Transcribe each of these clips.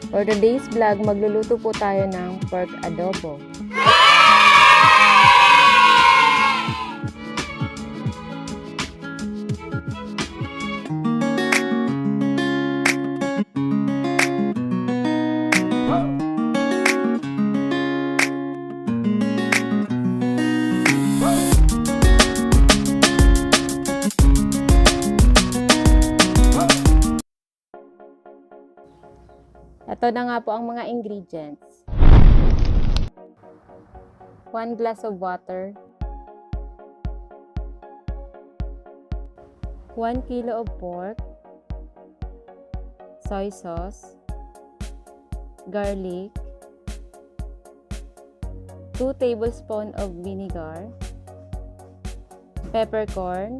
For today's vlog, magluluto po tayo ng pork adobo. Ito na nga po ang mga ingredients. 1 glass of water, 1 kilo of pork, soy sauce, garlic, 2 tablespoons of vinegar, peppercorn,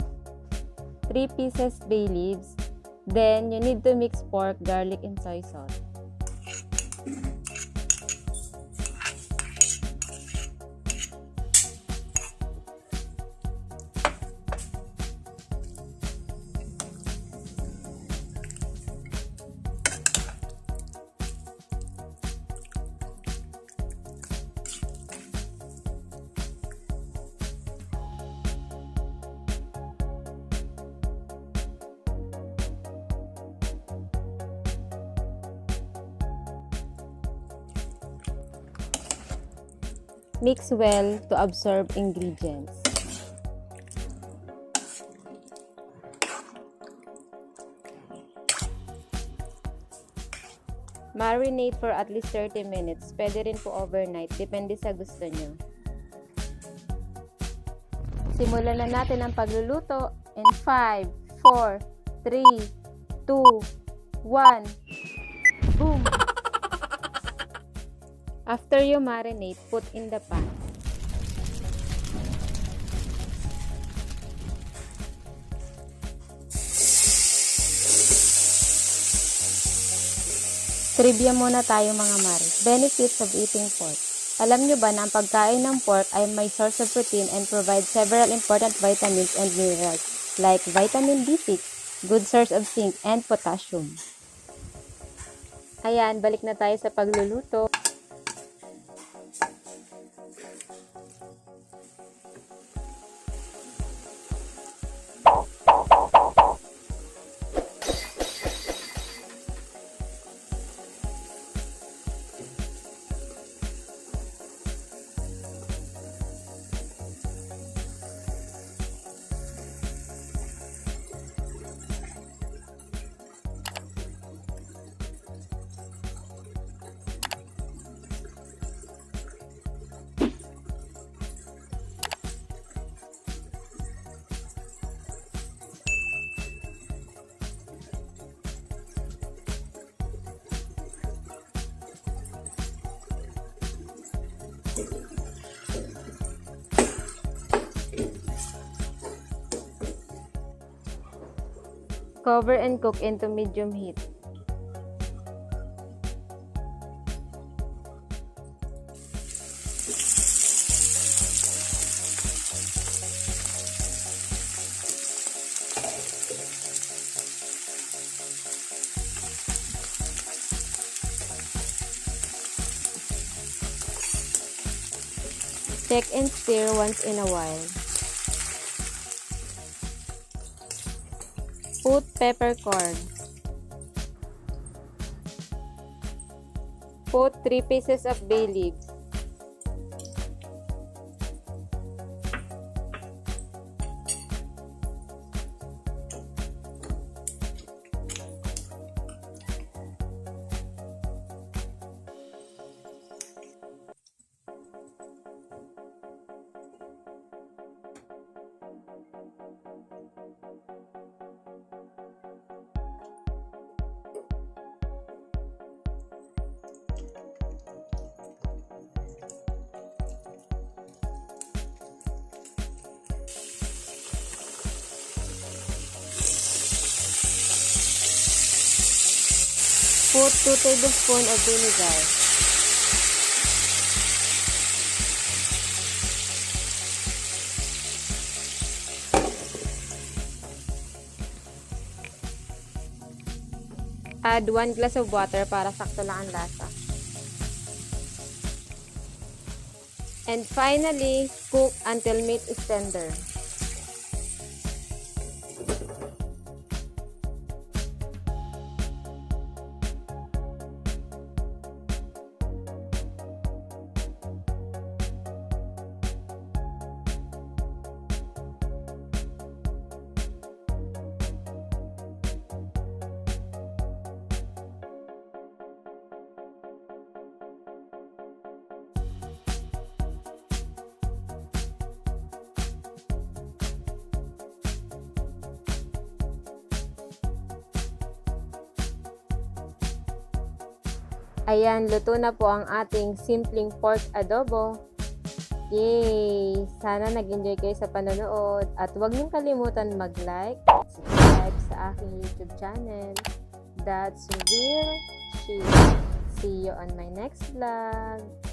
3 pieces bay leaves. Then, you need to mix pork, garlic, and soy sauce. Mix well to absorb ingredients. Marinate for at least 30 minutes. Pwede rin po overnight. Depende sa gusto nyo. Simulan na natin ang pagluluto. In 5, 4, 3, 2, 1. Boom! After you marinate, put in the pan. Trivia muna tayo mga mare. Benefits of eating pork. Alam nyo ba na ang pagkain ng pork ay may source of protein and provides several important vitamins and minerals like vitamin B6, good source of zinc, and potassium. Ayan, balik na tayo sa pagluluto. Cover and cook into medium heat. Check and stir once in a while. Put peppercorn. Put 3 pieces of bay leaves. Put 2 tablespoons of vinegar. Add 1 glass of water para sakto lang ang lasa. And finally, cook until meat is tender. Ayan, luto na po ang ating simpleng pork adobo. Yay! Sana nag-enjoy kayo sa panonood. At huwag niyong kalimutan mag-like at subscribe sa aking YouTube channel. That's Real She. See you on my next vlog.